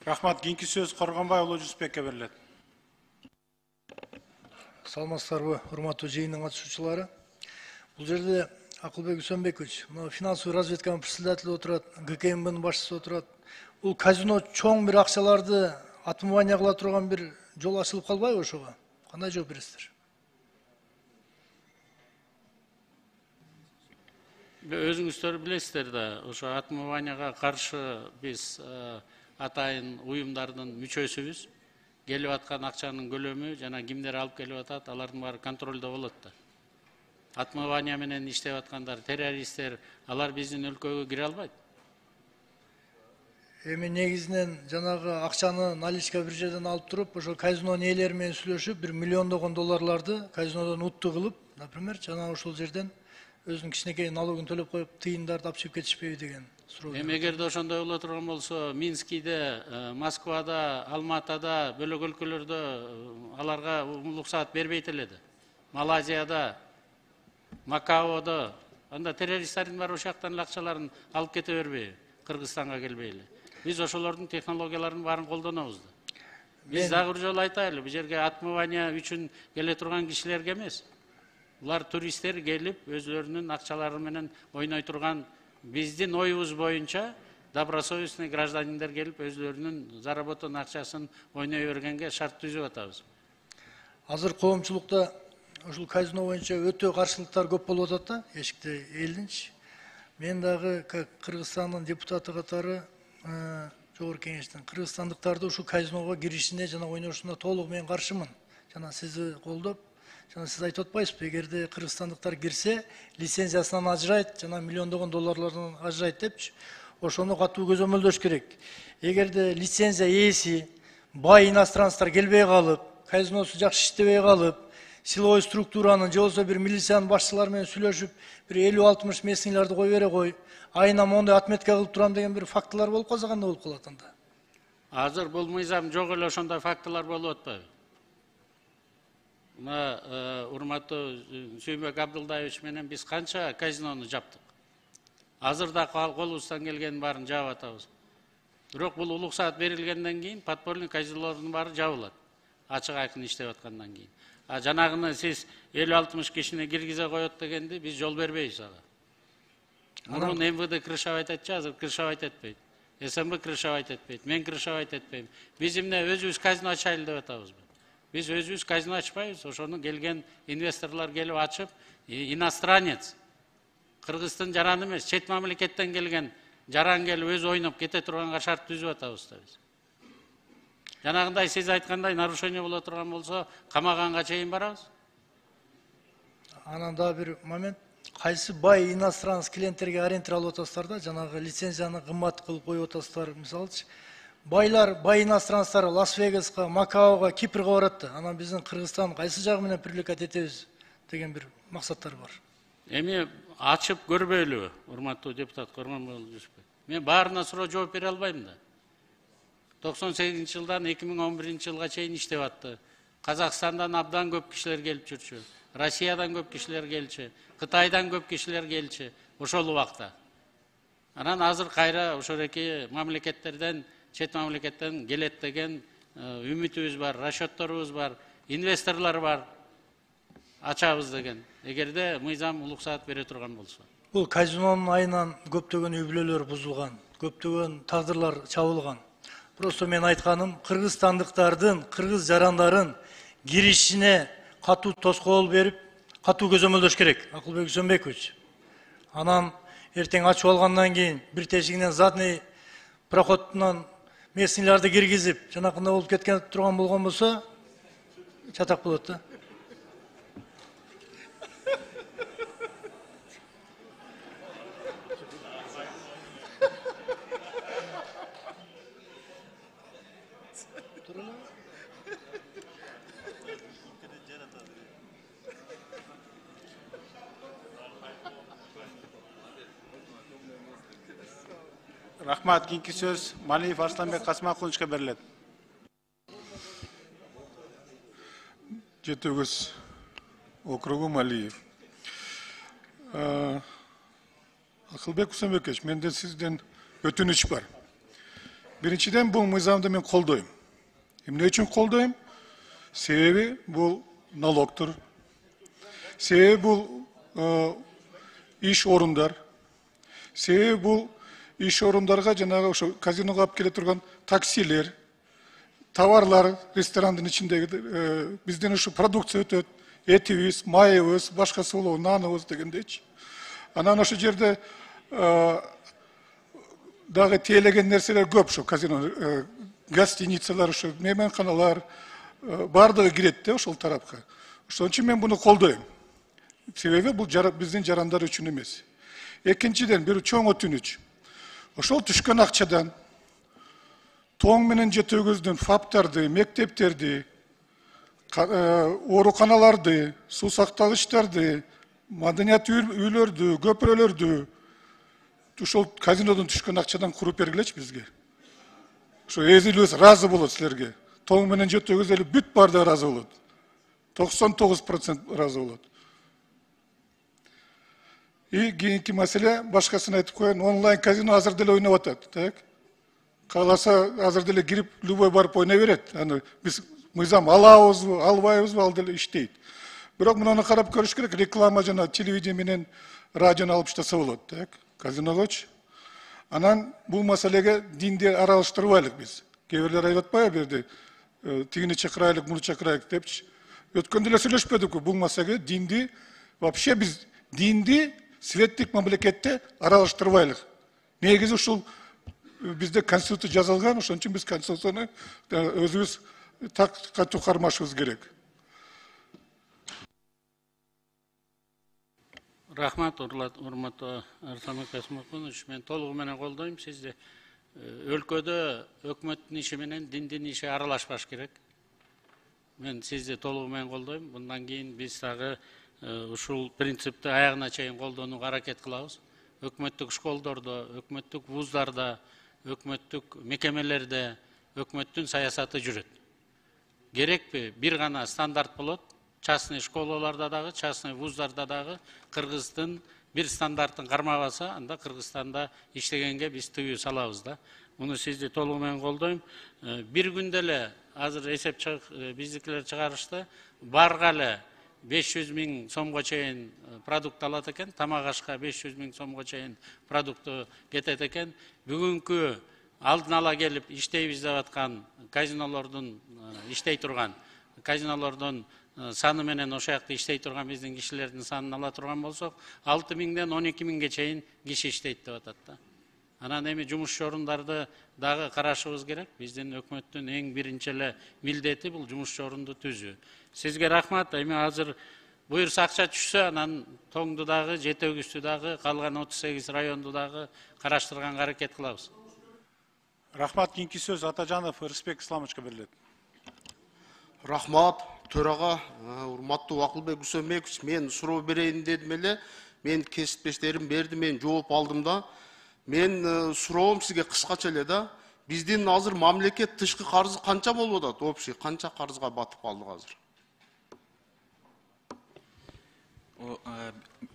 Рахмат, кийинки сөз Коргонбай уулу Жусупбекке берилет. Саламатсыздарбы, урматтуу жыйындын катышуучулары. Бул жерде Акылбек Үсөнбекович, финансовый разведканын председатели отурат, ГКМБнын башчысы отурат. Бул казино чоң бир акчаларды отмывание кыла турган бир жол ачылып калбайбы ошого? Кандай жооп бересиздер? Өзүңүздөр билесиздер да, ошо отмыванияга каршы биз атайын уюмдардын мүчөсүбүз. Келип аткан акчанын көлөмү жана кимдер алып келип атат, алардын баары контролдо болот да. Отмывания менен иштеп аткандар, террористтер, алар биздин өлкөгө кире албайт. Эми негизинен жанагы акчаны наличка бир жерден алып туруп, ошо казинонун ээлери менен сүйлөшүп, бир миллиондогон долларларды казинодон утту кылып, например, жана ошол жерден өзүнүн кичинекей налогун төлөп коюп, тыйындарды алып чыгып кетишпейби деген суроо. Эми эгерде ошондой боло турган болсо, Минскиде, Москвада, Алматада, бөлөк өлкөлөрдө аларга уруксаат бербейт эле да. Малайзияда, Макаодо, анда террористтердин баары ошол жактан акчаларын алып кете бербейби? Кыргызстанга келбей эле. Биз ошолордун технологияларын баарын колдонобуз да. Биз дагы бир жолу айтайлы, бул жерге отмывание үчүн келе турган кишилерге эмес. Булар туристтер келип, өзлөрүнүн акчалары менен ойной турган, биздин оюбуз боюнча добросовестный гражданиндер келип, өзлөрүнүн заработан акчасын ойной бергенге шарт түзүп атабыз. Азыр коомчулукта ушул казино боюнча өтө каршылыктар көп болуп атат да, эшикте элдинчи. Мен дагы Кыргызстандын депутаты катары жогорку кеңештин кыргызстандыктарды ушул казиного киришине жана ойношуна толук мен каршымын. Жана сизди колдоп, жана сиз айтып атпайсызбы, эгерде кыргызстандыктар кирсе, лицензиясынан ажырайт, жана миллиондогон долларлардан ажырайт депчи. Ошону катуу көзөмөлдөш керек. Эгерде лицензия ээси бай иностранцтар келбей калып, казиносу жакшы иштебей калып, силовой структуранын же болбосо бир милициянын башчылары менен сүйлөшүп, бир 50-60 местныйларды кой бере кой, айына мондай отметка кылып турам деген бир фактылар болуп калса кандай болуп калат анда? Азыр бул мыйзам жок эле ошондой фактылар болуп атпайбы? Мына урматтуу Сүйүнбек Абдылдаевич менен биз канча казинону жаптык. Азыр да колубуздан келгенин баарын жаап атабыз. Бирок бул уруксаат берилгенден кийин подпольный казинолордун баары жабылат. Ачык айкын иштеп аткандан кийин. Жанагыны сиз 50-60 кишини киргизе коет дегенди биз жол бербейбиз ага. Мурун МВД крышавайт айтчы, азыр крышавайт этпейт. СМБ крышавайт этпейт, мен крышавайт этпейм. Биз эмне өзүбүз казино ачайлы деп атабызбы? Биз өзүбүз казино ачпайбыз, ошону келген инвесторлор келип ачып, иностранец, Кыргыздын жараны эмес, чет мамлекеттен келген жаран келип өзү ойноп кете турганга шарт түзүп атабыз да биз. Жанагындай сиз айткандай нарушение боло турган болсо, камаганга чейин барабыз. Анан да бир момент, кайсы бай иностранец клиенттерге арендер алып атасыздар да, жанагы лицензияны кымбат кылып коюп атасыздар, мисалычы. Байлар, бай иностранцтар Лас-Вегаска, Макаога, Кипрге барат да. Анан биздин Кыргызстан кайсы жагы менен привлекать этебиз деген бир максаттар бар. Эми ачып көрбөйлүбү, урматтуу депутат Коргонбай Жусупбек? Мен баарына суроо жооп бере албайм да. 98-жылдан 2011-жылга чейин иштеп атты. Казакстандан абдан көп кишилер келип жүрчү. Россиядан көп кишилер келчү. Кытайдан көп кишилер келчү. Ошол убакта. Анан азыр кайра ошореки мамлекеттерден, чет мамлекеттен келет деген үмүтүбүз бар, расчетторубуз бар, инвесторлор бар. Ачабыз деген. Эгерде мыйзам уруксаат бере турган болсо. Бул казинонун айынан көптөгөн үй бүлөлөр бузулган, көптөгөн тагдырлар чабылган. Просто мен айтканым, кыргызстандыктардын, кыргыз жарандарын киришине катуу тоскоол берип, катуу көзөмөлдөш керек. Акылбек Үсөнбекович. Анан эртең ачып алгандан кийин бир тешигинен задний проходунан местныйларды киргизип, жанакындай болуп кеткен турган болгон болсо, чатак болот да. Рахмат, кийинки сөз Малиев Арсланбек Касымакуловичке берилет. Жетөгөз округу Малиев. Акылбек Үсөнбекович, менде сизден өтүнүч бар. Birinciden bu mizamda men koldoyum. Ne için koldoyum? Sebebi bu налогтур. Sebebi bu iş orunдар. Sebebi bu iş orundarga janагы ошо казиного алып келе турган таксилер, товарлар ресторандын içindеги бизден ушу продукция өтөт. Этибиз, майыбыз, башкасы болобу, наныбыз дегендейчи. Анан ошол жерде дагы тейлеген нерселер көп, ошо казино, гостиницалар, ошо мейманканалар бардыгы кирет да ошол тарапка. Ошон үчүн мен буну колдойм. Себеби бул биздин жарандар үчүн эмес. Экинчиден бир чоң өтүнүч. Ошол түшкөн акчадан тоң менен жетөгүздүн фаптарды, мектептерди, ооруканаларды, суу сактагычтарды, маданият үйлөрдү, көпүрөлөрдү ошол казинодон түшкөн акчадан куруп бергилечи бизге. Ошо элибиз ыраазы болот силерге. Тоң менен жетөгүз эле бүт барды ыраазы болот. 99% ыраазы болот. Кийинки маселе, башкасын айтып коеюн, онлайн казино азыр деле ойноп атат, так? Кааласа азыр деле кирип, любой барып ойной берет. Аны биз мыйзам алабызбы, албайбызбы, ал деле иштейт. Бирок мунуну карап көрүш керек, реклама жана телевидение менен радиону алып иштесе болот, так? Казиногочу. Анан бул маселеге динди аралаштырбайлык биз. Кээ бирлер айтып атпайбы берди, тигини чакырайлык, муну чакырайлык депчи. Өткөндө эле сүйлөшпөдүкпү бул маселеге динди, вообще биз динди светтик мамлекетте аралаштырбайлык. Негизи ушул бизде конституция жазылган, ошон үчүн биз конституцияны өзүбүз так катуу кармашыбыз керек. Рахмат, урматтуу Арыстанбек Касымович, мен толугу менен колдойм сизди. Өлкөдө өкмөттүн иши менен диндин иши аралашпаш керек. Мен сизди толугу менен колдойм. Bundan кийин биз дагы ушул принципти аягына чейин колдонууга аракет кылабыз. Өкмөттүк школдордо, өкмөттүк вуздарда, өкмөттүк мекемелерде өкмөттүн саясаты жүрөт. Керекпи? Бир гана стандарт болот. Частный школаларда дагы, частный вуздарда дагы Кыргыздын бир стандарттын кармабаса, анда Кыргызстанда иштегенге биз тыюу салабыз да. Муну сизди толугу менен колдойм. Бир күндө эле азыр эсеп биздикилер чыгарышты. Барга эле 500 000 сомго чейин продукт алат экен, тамак ашка 500 000 сомго чейин продукты кетет экен. Бүгүнкү алдын ала келип иштейбиз деп аткан казинолордун иштей турган казинолордун саны менен ошол жакта иштей турган биздин кишилердин санын ала турган болсок, 6 000-ден 12 000ге чейин киши иштейт деп атат да. Анан эми жумушчу орундарды дагы карашыбыз керек. Биздин өкмөттүн эң биринчи эле милдети бул жумушчу орунду түзүү. Сизге рахмат. Эми азыр буюрса акча түшсө, анан Тоңду дагы, Жетөгүздү дагы, калган 38 районду дагы караштырганга аракет кылабыз. Рахмат, кийинки сөз Атажанов Рысбек Исламовичке берилет. Рахмат, төрага, урматтуу Акылбек Үсөнбекович, мен суроо берейин дедим эле, мен кесиптештерим берди, мен жооп алдым да. Мен суроом сизге кыскача эле да. Биздин азыр мамлекет тышкы карызы канча болуп атат? Общий канча карызга батып калдык азыр?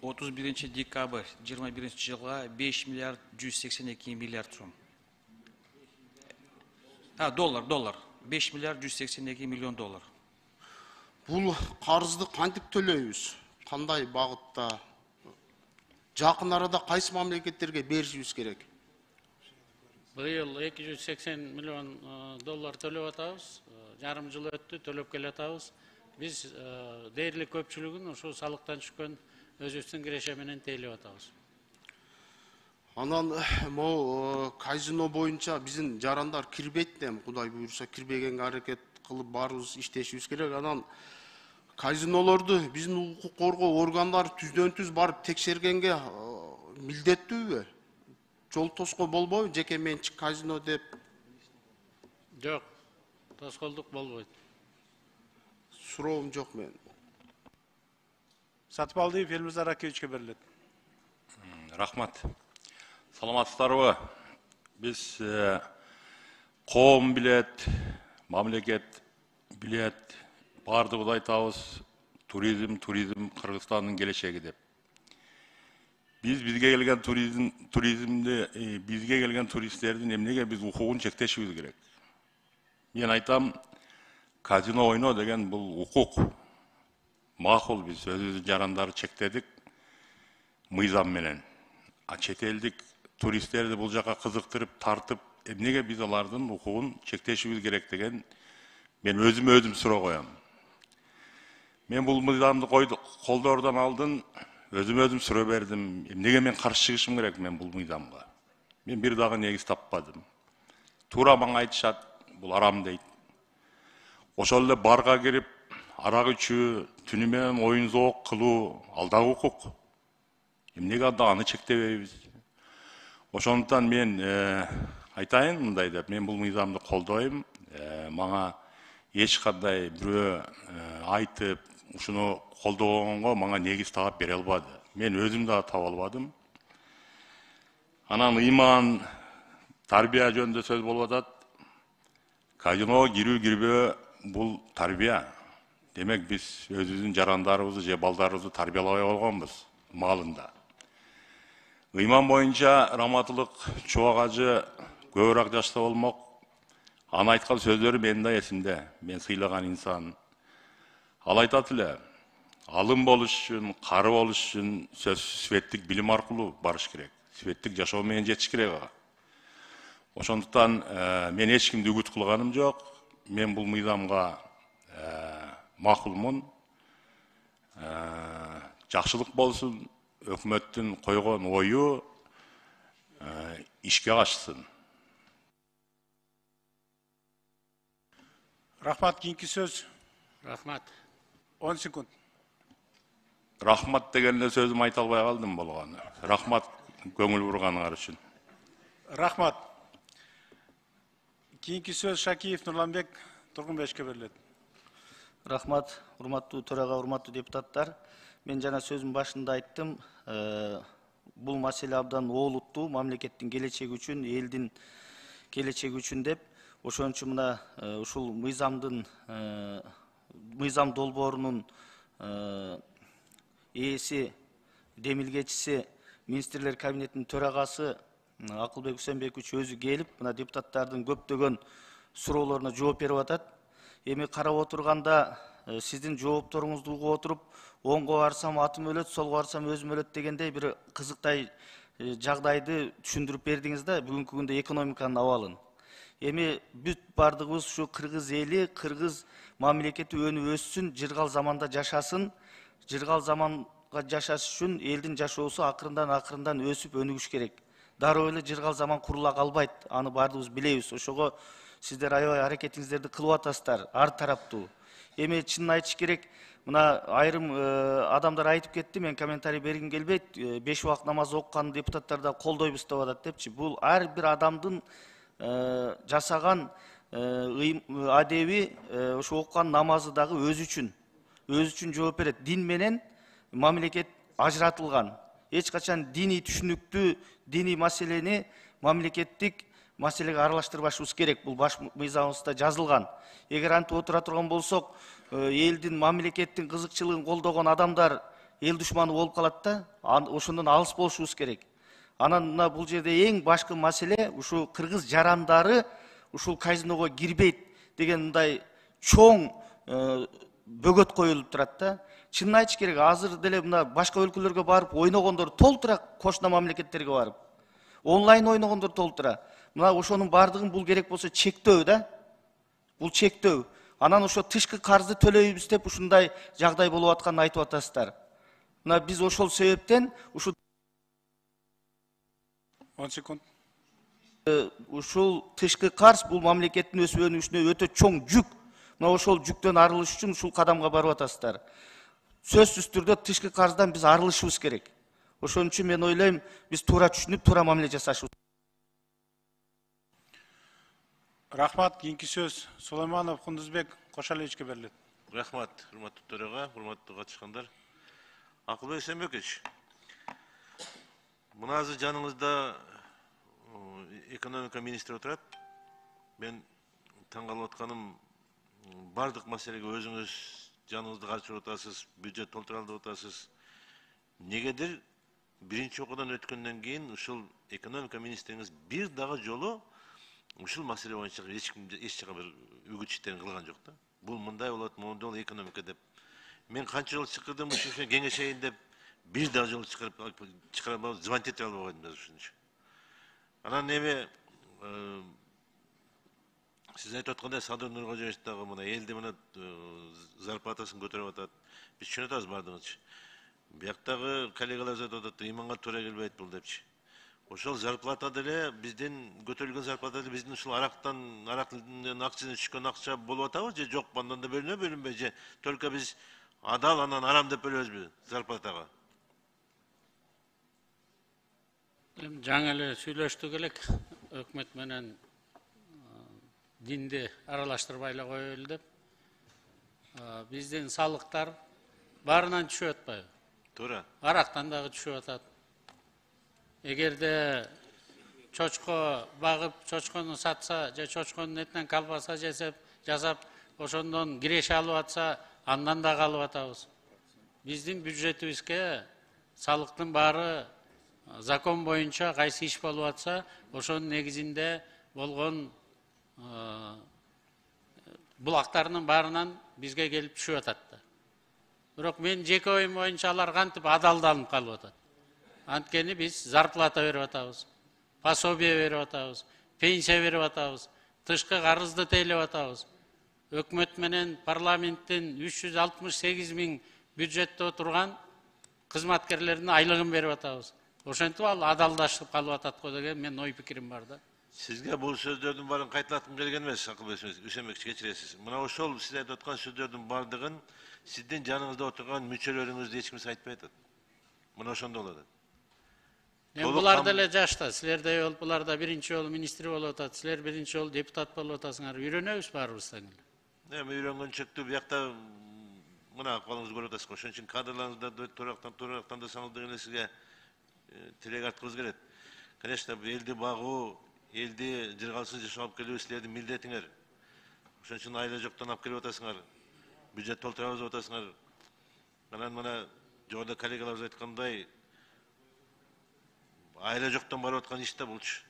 31 декабрь 21 жылга 5 миллиард 182 миллиард сом. Доллар. 5 миллиард 182 миллион доллар. Бул карызды кантип төлөйбүз? Кандай багытта? Жакын арада кайсы мамлекеттерге беришибиз керек? Быйыл 280 миллион доллар төлөп атабыз. Жарым жыл өттү, төлөп келе атабыз. Биз дээрлик көпчүлүгүн ошол салыктан түшкөн өзүбүздүн киреше менен тейлеп атабыз. Анан могу казино боюнча биздин жарандар кирбейт дем, Кудай буйруса кирбегенге аракет кылып баарыбыз иштешибиз керек. Анан казинолорду биздин укук коргоо органдары түздөн түз барып текшергенге милдеттүүбү? Жол тоскоо болбойбу? Жеке менчик казино деп? Жок, тоскоолдук болбойт. Суроом жок мен. Сатыбалдиев Элмирза Ракевичке берилет. Рахмат. Саламатсыздарбы? Биз коом билет, мамлекет билет, бардыгыбызды айтабыз, туризм Кыргызстандын келечеги деп. Biz bizge gelgen turizmde bizge gelgen turistlerden emnege biz hukukun çekteşimiz gerek. Men aytam, kazino oyno degen bu hukuk. Makul biz özümüzün jarandары çektedik. Mıyzam menen. Çet eldik turistlerdi bu jaka kızıktırıp tartıp emnege biz alardın hukukun çekteşimiz gerek degen men özüm sura koyam. Men bu mıyzamды koldordan aldın, özüm sura berdim. Emnege men karşı çıkışım gerek men bu mıyzamga. Men bir dagы negiz tappadım. Tuura maňa aytışat, bul aram deyt. Oşol эле barga girip, arak içүү, tünü menen oyun zook kılуу, al da hukuk. Emnege аны çektebeybiz. Oşondan men aytayın mындай деп, men bul mıyzamды koldoyum. Maňa eç kандай birөө aytıp, uşunu koldogongo maňa negiz taap bere alбады. Men özüm da taap alбадым. Anan iman, tarbiya jönündө söz bolуп atat. Kazinoga girүү girбөө bul tarbiya. Demek biz özümüzün jarandarыбызды же балдарыбызды тарбиялабай болгонбуз маалында. Ыйман боюнча раматылык Чубак ажы көбүрөөк жашта болмок. Аны айткан сөздөрү менин да эсимде. Мен сыйлаган инсан. Ал айтат эле, алым болуш үчүн, кары болуш үчүн светтик билим аркылуу барыш керек. Светтик жашоо менен жетиш керек ага. Ошондуктан мен эч кимди үгүт кылганым жок. Мен бул мыйзамга макулмун. Жакшылык болсун, өкмөттүн койгон ою ишке ашсын. Рахмат, кийинки сөз. Рахмат. 10 секунд. Рахмат дегенде сөзүм айта албай калдым болгону. Рахмат көңүл бурганыңар үчүн. Рахмат. Кийинки сөз Шакиев Нурланбек Тургунбешке берилет. Рахмат, урматтуу төрага, урматтуу депутаттар. Мен жана сөзүм башында айттым, бул маселе абдан оолуттуу, мамлекеттин келечеги үчүн, элдин келечеги үчүн деп, ошон үчүн мына ушул мыйзам долбоорунун ээси, демилгечиси, министрлер кабинетинин төрагасы Акылбек Үсенбекович өзү келип, мына депутаттардын көптөгөн суроолоруна жооп берип атат. Эми карап отурганда сиздин жоопторуңузду угуп отуруп, оңго барсам атым өлөт, солго барсам өзүм өлөт дегендей бир кызыктай жагдайды түшүндүрүп бердиңиз да, бүгүнкү күндө экономиканын абалын. Эми бүт бардыгыбыз ушу кыргыз эли, кыргыз мамлекети өнүп өссүн, жыргал заманда жашасын. Жыргал заманга жашаш үчүн элдин жашоосу акырындан өсүп өнүгүш керек. Дароо эле жыргал заман курула калбайт, аны бардыгыбыз билебиз. Ошого сиздер аябай аракетиңиздерди кылып атасыздар, ар тараптуу. Эми чынын айтыш керек, мына айрым адамдар айтып кетти, мен комментарий бергим келбейт, 5 убакыт намаз окуган депутаттар да колдойбуз деп атат депчи. Бул ар бир адамдын жасаган адеби, ошо окуган намазы дагы өзү үчүн жооп берет. Дин менен мамлекет ажыратылган. Эч качан диний түшүнүктүү, диний маселени мамлекеттик маселеге аралаштырбашыбыз керек. Бул баш мыйзамыбызда жазылган. Эгер антип отура турган болсок, элдин, мамлекеттин кызыкчылыгын колдогон адамдар эл душманы болуп калат да, ошондон алыс болушубуз керек. Анан мына бул жерде эң башкы маселе ушу кыргыз жарандары ушул казиного кирбейт деген мындай чоң бөгөт коюлуп турат да. Чынын айтыш керек, азыр деле мына башка өлкөлөргө барып ойногондор толтура, кошуна мамлекеттерге барып. Онлайн ойногондор толтура. Мына ошонун бардыгын бул керек болсо чектөө да. Бул чектөө. Анан ошо тышкы карзды төлөйбүз деп ушундай жагдай болуп атканын айтып атасыздар. Мына биз ошол себептен ушу 10 секунд. Ушул тышкы карз бул мамлекеттин өсүп өнүгүшүнө өтө чоң жүк. Мына ошол жүктөн арылыш үчүн ушул кадамга барып атасыздар. Сөзсүз түрдө тышкы карздан биз арылышыбыз керек. Ошон үчүн мен ойлойм, биз туура түшүнүп, туура мамиле жасашыбыз. Рахмат, кийинки сөз Сулайманов Кундузбек Кошалевичке берилет. Рахмат, урматтуу төрага, урматтуу катышкандар. Акылбек Үсенбекович, мына азыр жаныңызда экономика министри отурат. Мен таң калып атканым, бардык маселеге өзүңүз жаныңызды карчырып атасыз, бюджет толтура алып атасыз. Негедир birinci okudan ötkөндөн кийин ушул экономика министриңиз бир дагы жолу ушул маселе боюнча эч жака бир үгүт иштерин кылган жок да. Бул мындай болот, моундай болот экономика деп. Мен канча жолу чакырдым ушул кеңешейин деп бир дагы жолу чыгарып звонить ете албай койдум ушунчу. Анан эми сиз айтып аткандай Садыр Нуркожоевич дагы мына элди мына зарплатасын көтөрүп атат. Биз түшүнүп атабыз баардыгынчы. Бияктагы коллегалар айтып атат, иманга туура келбейт бул депчи. Ошол зарплата деле биздин көтөрүлгөн зарплата деле биздин ушул арактан акчадан түшкөн акча болуп атабы же жок, андан да бөлүнбөй же только биз адал анан арам деп бөлөбүзбү зарплатага? Жаңы эле сүйлөштүк элек өкмөт менен динди аралаштырбай эле коелу деп. Биздин салыктар баарынан түшүп атпайбы? Туура. Арактан дагы түшүп атат. Эгерде чочко багып, чочкону сатса же чочконун этинен колбаса жасап, ошондон киреше алып атса, андан дагы алып атабыз. Биздин бюджетибизге салыктын баары закон боюнча кайсы иш болуп атса, ошонун негизинде болгон булактарынын баарынан бизге келип түшүп атат да. Бирок мен жеке оюм боюнча алар кантип адалданып калып атат. Анткени биз зарплата берип атабыз, пособие берип атабыз, пенсия берип атабыз, тышкы карызды тейлеп атабыз. Өкмөт менен парламенттин 368 000 бюджетте отурган кызматкерлердин айлыгын берип атабыз. Ошентип ал адалдашып калып атат го деген мен ой пикирим бар да. Сизге бул сөздөрдүн баарын кайталаткым келген эмес, Акылбек Үсенбекович, кечиресиз. Мына ошол сиз айтып аткан сөздөрдүн баардыгын сиздин жаныңызда отурган мүчөлөрүңүз эч кимсе айтпай атат. Мына ошондо болот. Булар деле жашта, силердей болуп, булар да биринчи жолу министр болуп атат, силер биринчи жолу депутат болуп атасыңар. Үйрөнөбүз баарыбыздан эле. Эми үйрөнгөнчөктү биякта мына акыбалыңызды көрүп атасыз го. Ошон үчүн кадрларыңызды туурактан да саңылдык эле сизге тилек арткыбыз келет. Конечно, элди багуу, элди жыргалсыз жашоо алып келүү силердин милдетиңер. Ошон үчүн айла жоктон алып келип атасыңар. Бюджет толтурабыз деп атасыңар. Анан мына жогоруда коллегаларыбыз айткандай, айла жоктон барып аткан иш да булчу.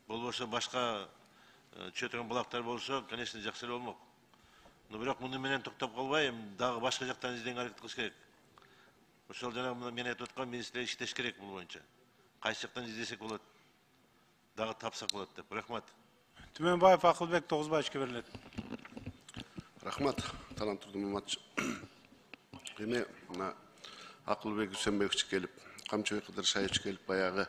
Болбосо башка чөтөргөн булактар болсо, конечно, жакшы эле болмок. Но бирок муну менен токтоп калбай, дагы башка жактан изденге аракет кылыш керек. Ошол жана мен айтып аткан министрлер иштеш керек бул боюнча. Кайсы жактан издесек болот, дагы тапсак болот деп. Рахмат. Түмөнбаев Акылбек Тогузбаевичке берилет. Рахмат, Талант Турдумаматович. Эми мына Акылбек Үсенбекович келип, Камчыбек Кыдыршаевич келип баягы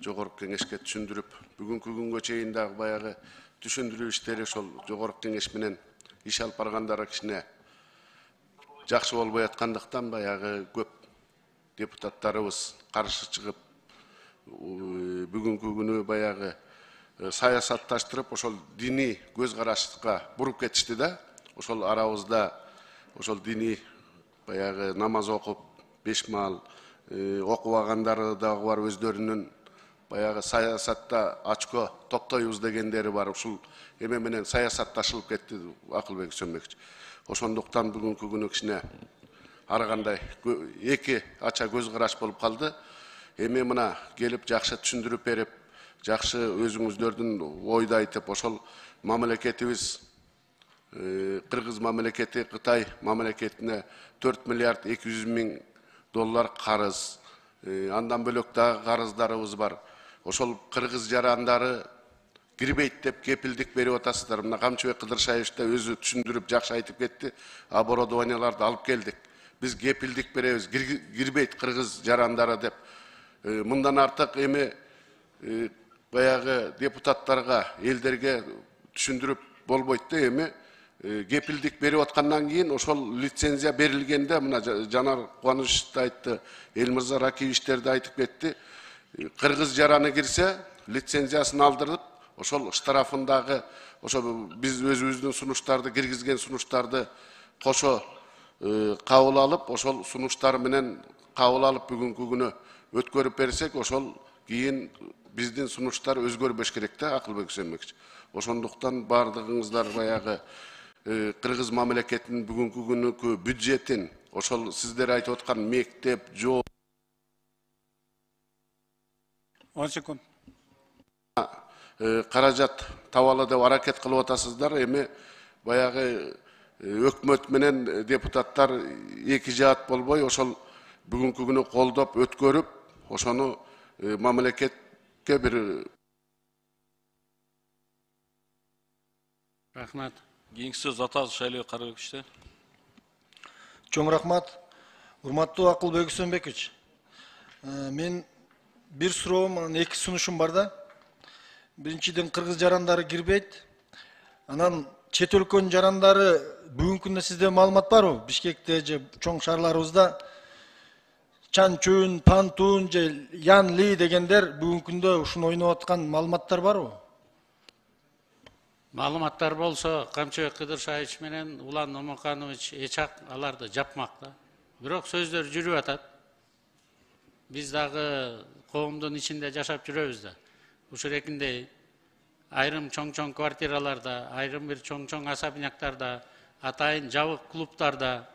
жогорку кеңешке түшүндүрүп, бүгүнкү күнгө чейин дагы баягы түшүндүрүү иштери ошол жогорку кеңеш менен иш алып баргандары кичине жакшы болбой аткандыктан баягы көп депутаттарыбыз каршы чыгып, бүгүнкү күнү баягы саясатташтырып, ошол диний көз карашка буруп кетишти да. Ошол арабызда ошол диний баягы намаз окуп, 5 маал окубагандары дагы бар, өздөрүнүн баягы саясатта очко топтойбуз дегендери бар. Ушул эме менен саясатташылып кетти Акылбек Үсенбекович. Ошондуктан бүгүнкү күнү кичине ар кандай эки ача көз караш болуп калды. Эми мына келип жакшы түшүндүрүп берип, жакшы өзүңүздөрдүн ойду айтып, ошол мамлекетибиз Кыргыз мамлекети Кытай мамлекетине 4 миллиард 200 000 доллар карыз, андан бөлөк дагы карыздарыбыз бар. Ошол кыргыз жарандары кирбейт деп кепилдик берип атасыздар. Мына Камчыбек Кыдыршаевич да өзү түшүндүрүп жакшы айтып кетти. Оборудованияларды алып келдик. Биз кепилдик беребиз, кирбейт кыргыз жарандары деп. Мындан артык эми баягы депутаттарга, элдерге түшүндүрүп болбойт да. Эми кепилдик берип аткандан кийин ошол лицензия берилгенде, мына Жанар Кубаныч да айтты, Элмырза Ракиевичтер да айтып кетти. Кыргыз жараны кирсе, лицензиясын алдырып, ошол штрафындагы, ошол биз өзүбүздүн сунуштарды киргизген сунуштарды кошо кабыл алып, ошол сунуштар менен кабыл алып бүгүнкү күнү өткөрүп берсек, ошол кийин биздин сунуштар өзгөрбөш керек да, Акылбек Үсенбекович. Ошондуктан бардыгыңыздар баягы Кыргыз мамлекетинин бүгүнкү күнүкү бюджетин, ошол сиздер айтып аткан мектеп, жол 10 sekund. Каражат табалы деп аракет кылып атасыздар. Эми баягы өкмөт менен депутаттар эки жаат болбой, ошол бүгүнкү күнү колдоп өткөрүп, ошону мамлекетке бир Рахмат. Кийинки сөз Атаз Шайлоо Карабековичте. Чоң рахмат. Урматтуу Акылбек Үсөнбекович. Мен бир суроом, анан эки сунушум бар да. Биринчиден кыргыз жарандары кирбейт. Анан чет өлкөнүн жарандары бүгүнкү күндө сизде маалымат барбы? Бишкекте же чоң шаарларыбызда Чанчун, Пантун же Янли дегендер бүгүнкү күндө ушуну ойноп аткан маалыматтар барбы? Маалыматтар болсо, Камчыбек Кыдыршаевич менен Улан Номоканович Эчак аларды жапмакта. Бирок сөздөр жүрүп атат. Биз дагы коомдун ичинде жашап жүрөбүз да. Ушул экинде айрым чоң-чоң квартираларда, айрым бир чоң-чоң асабинактарда, атайын жабык клубтарда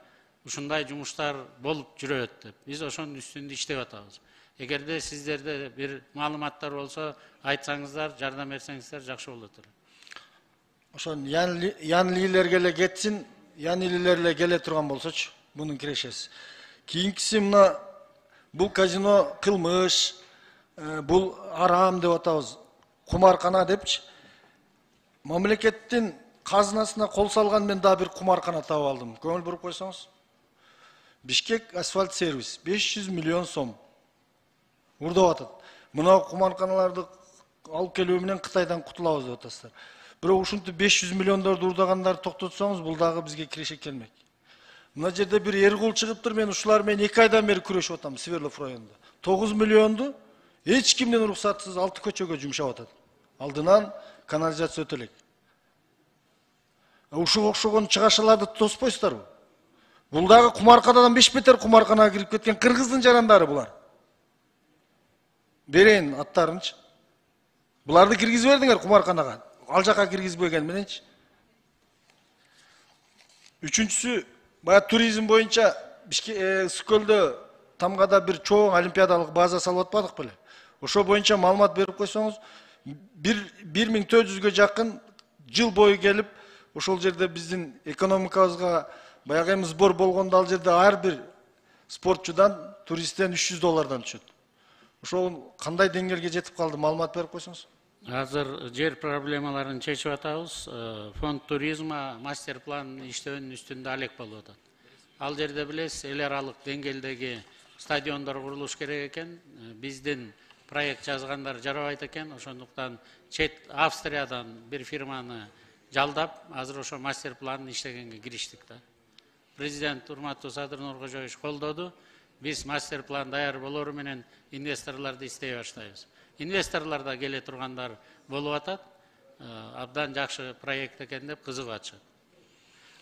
ушундай жумуштар болуп жүрөт деп. Биз ошонун үстүндө иштеп атабыз. Эгерде сиздерде бир маалыматтар болсо, айтсаңыздар, жардам берсеңиздер жакшы болот эле. Ошон Янлилерге эле кетсин, Янлилер эле келе турган болсочу, мунун кирешеси. Кийинкиси мына бул казино кылмыш, бул арам деп атабыз, кумаркана депчи. Мамлекеттин казынасына кол салган мен да бир кумаркана таап алдым. Көңүл буруп койсоңуз. Бишкек асфальт сервис 500 миллион сом урдап атат. Мына кумарканаларды алып келүү менен Кытайдан кутулабыз деп атасыздар. Бирок ушинтип 500 миллиондорду урдагандарды токтотсоңуз, бул дагы бизге киреше келмек. Мына жерде бир Эргул чыгыптыр, мен ушулар менен 2 айдан бери күрөшүп атам Сверлов районунда. 9 миллионду эч кимден уруксатсыз 6 көчөгө жумшап атат. Алдынан канализация өтөлөк. Ушуга окшогон чыгашаларды тоспойсуздарбы? Бул дагы кумарканадан 5 метр кумарканага кирип кеткен кыргыздын жарандары булар. Берейин аттарынчы. Буларды киргизип бердиңер кумарканага. Ал жака киргизбеген мененчи. Үчүнчүсү, бая туризм боюнча Сүкөлдө Тамгада бир чоң олимпиадалык база салып атпадык беле? Ошо боюнча маалымат берип койсоңуз, 1400гө жакын жыл бою келип, ошол жерде биздин экономикабызга баягы эми сбор болгондо ал жерде ар бир спортчудан, туристтен $300 түшөт. Ошол кандай деңгээлге жетип калды, маалымат берип койсоңуз? Азыр жер проблемаларын чечип атабыз. Фонд туризма мастер план иштөөнүн үстүндө алек болуп атат. Ал жерде билесиз, эл аралык деңгээлдеги стадиондор курулуш керек экен. Биздин проект жазгандар жарабайт экен. Ошондуктан чет Австриядан бир фирманы жалдап, азыр ошо мастер план иштегенге кириштик да. Президент урматтуу Садыр Нуркожоевич колдоду. Биз мастер план даяр болору менен инвесторлорду издей баштайбыз. Инвесторлар да келе тургандар болуп атат. Абдан жакшы проект экен деп кызыгып атышат.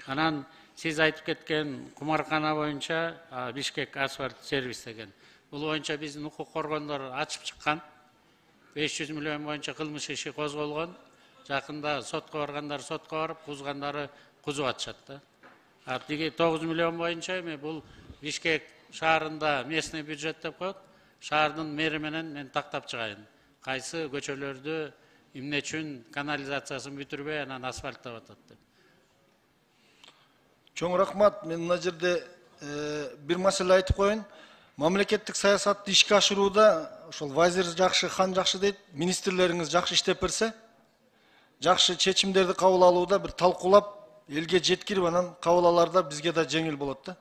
Анан сиз айтып кеткен кумаркана боюнча Бишкек асфальт сервис деген. Бул боюнча биздин укук коргондор ачып чыккан. 500 миллион боюнча кылмыш иши козголгон. Жакында сотко баргандар сотко барып, кузгандары кузуп атышат да. Тиги 9 миллион боюнча эми бул Бишкек шаарында местный бюджет деп коет. Шаардын мэри менен мен тактап чыгайын. Кайсы көчөлөрдү эмне үчүн канализациясын бүтүрбөй анан асфальттап атат деп. Чоң рахмат. Мен мына жерде бир маселе айтып коеюн. Мамлекеттик саясатты ишке ашырууда ошол вазир жакшы, хан жакшы дейт. Министрлериңиз жакшы иштеп берсе, жакшы чечимдерди кабыл алууда бир талкуулап, элге жеткирип анан кабыл аларда бизге да жеңил болот да.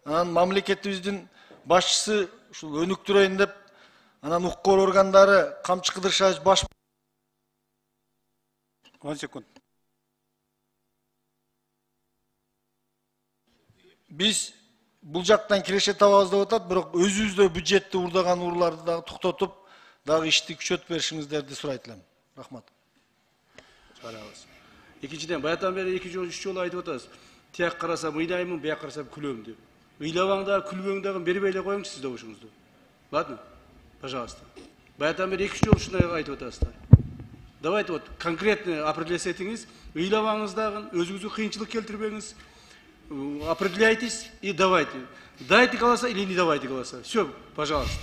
Анан мамлекетибиздин башчысы ушул өнүктүрөйүн деп, анан укук органдары Камчы Кыдыршаевич баш 10 секунд. Биз бул жактан киреше табабыз деп атат, бирок өзүбүздө бюджетти урдаган урларды дагы токтотуп, дагы ишти күчөтүп беришиңиздерди сурайт элем. Рахмат. Чыгарабыз. Экинчиден, баятан бери 2-3 жолу айтып атасыз. Тияк карасам ыйлаймын, бияк карасам күлөм деп. Ыйлабаңда, күлбөңдөгүн бербей эле коюңуз сиз добушуңузду. Ладно? Пожалуйста. Баятан бери 2 жолу ушундай айтып атасыздар. Давайте вот конкретно определять этиңиз, ыйлабаңыздагы өзүңүзгө кыйынчылык келтирбеңиз. Определяйтесь и давайте. Дайте голоса или не давайте голоса. Все, пожалуйста.